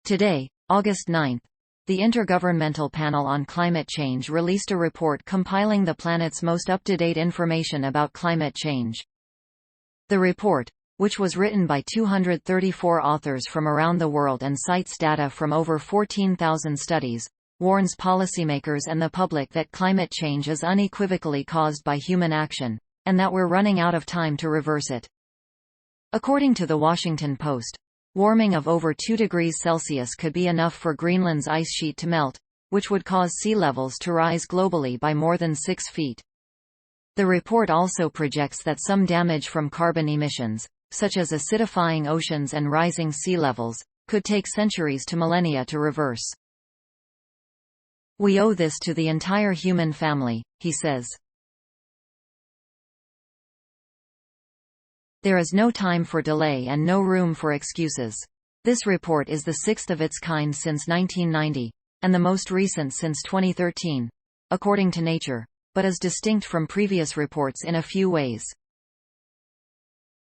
Today, August 9, the Intergovernmental Panel on Climate Change released a report compiling the planet's most up-to-date information about climate change. The report, which was written by 234 authors from around the world and cites data from over 14,000 studies, warns policymakers and the public that climate change is unequivocally caused by human action, and that we're running out of time to reverse it. According to The Washington Post, warming of over 2 degrees Celsius could be enough for Greenland's ice sheet to melt, which would cause sea levels to rise globally by more than 6 feet. The report also projects that some damage from carbon emissions, such as acidifying oceans and rising sea levels, could take centuries to millennia to reverse. We owe this to the entire human family, he says. There is no time for delay and no room for excuses. This report is the sixth of its kind since 1990, and the most recent since 2013, according to Nature, but is distinct from previous reports in a few ways.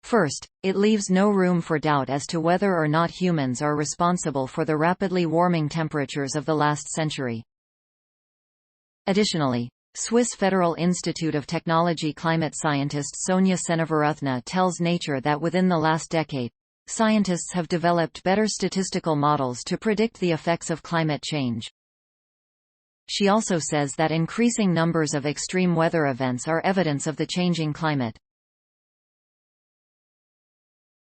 First, it leaves no room for doubt as to whether or not humans are responsible for the rapidly warming temperatures of the last century. Additionally, Swiss Federal Institute of Technology climate scientist Sonia Seneviratne tells Nature that within the last decade, scientists have developed better statistical models to predict the effects of climate change. She also says that increasing numbers of extreme weather events are evidence of the changing climate.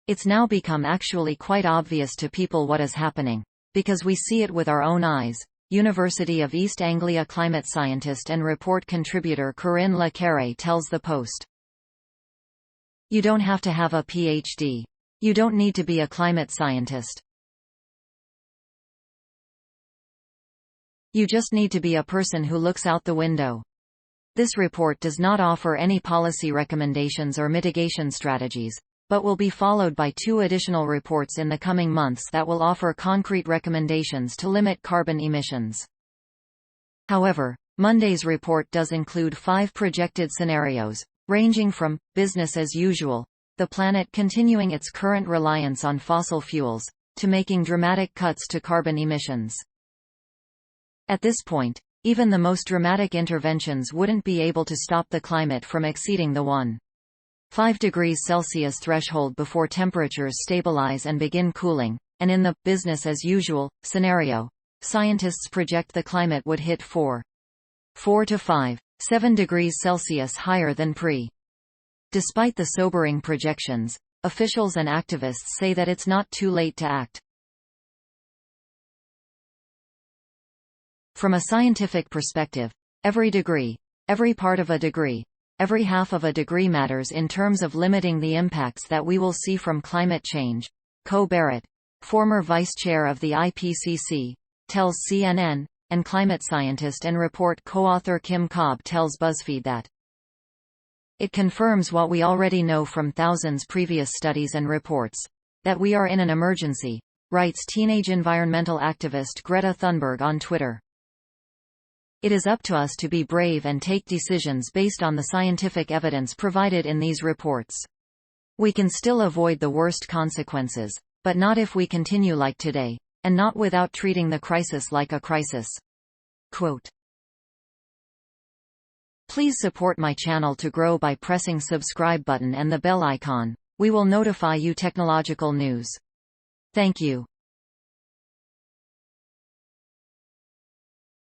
It's now become actually quite obvious to people what is happening, because we see it with our own eyes. University of East Anglia climate scientist and report contributor Corinne Le Quéré tells the Post. You don't have to have a PhD. You don't need to be a climate scientist. You just need to be a person who looks out the window. This report does not offer any policy recommendations or mitigation strategies, but will be followed by 2 additional reports in the coming months that will offer concrete recommendations to limit carbon emissions. However, Monday's report does include 5 projected scenarios, ranging from business as usual, the planet continuing its current reliance on fossil fuels, to making dramatic cuts to carbon emissions. At this point, even the most dramatic interventions wouldn't be able to stop the climate from exceeding the 1.5 degrees Celsius threshold before temperatures stabilize and begin cooling, and in the business as usual scenario, scientists project the climate would hit 4 to 5.7 degrees Celsius higher than pre. Despite the sobering projections, officials and activists say that it's not too late to act. From a scientific perspective, every degree, every part of a degree, every half of a degree matters in terms of limiting the impacts that we will see from climate change. Barrett, former vice chair of the IPCC, tells CNN, and climate scientist and report co-author Kim Cobb tells Buzzfeed that it confirms what we already know from thousands previous studies and reports, that we are in an emergency, writes teenage environmental activist Greta Thunberg on Twitter. It is up to us to be brave and take decisions based on the scientific evidence provided in these reports. We can still avoid the worst consequences, but not if we continue like today, and not without treating the crisis like a crisis. Quote. Please support my channel to grow by pressing subscribe button and the bell icon. We will notify you technological news. Thank you.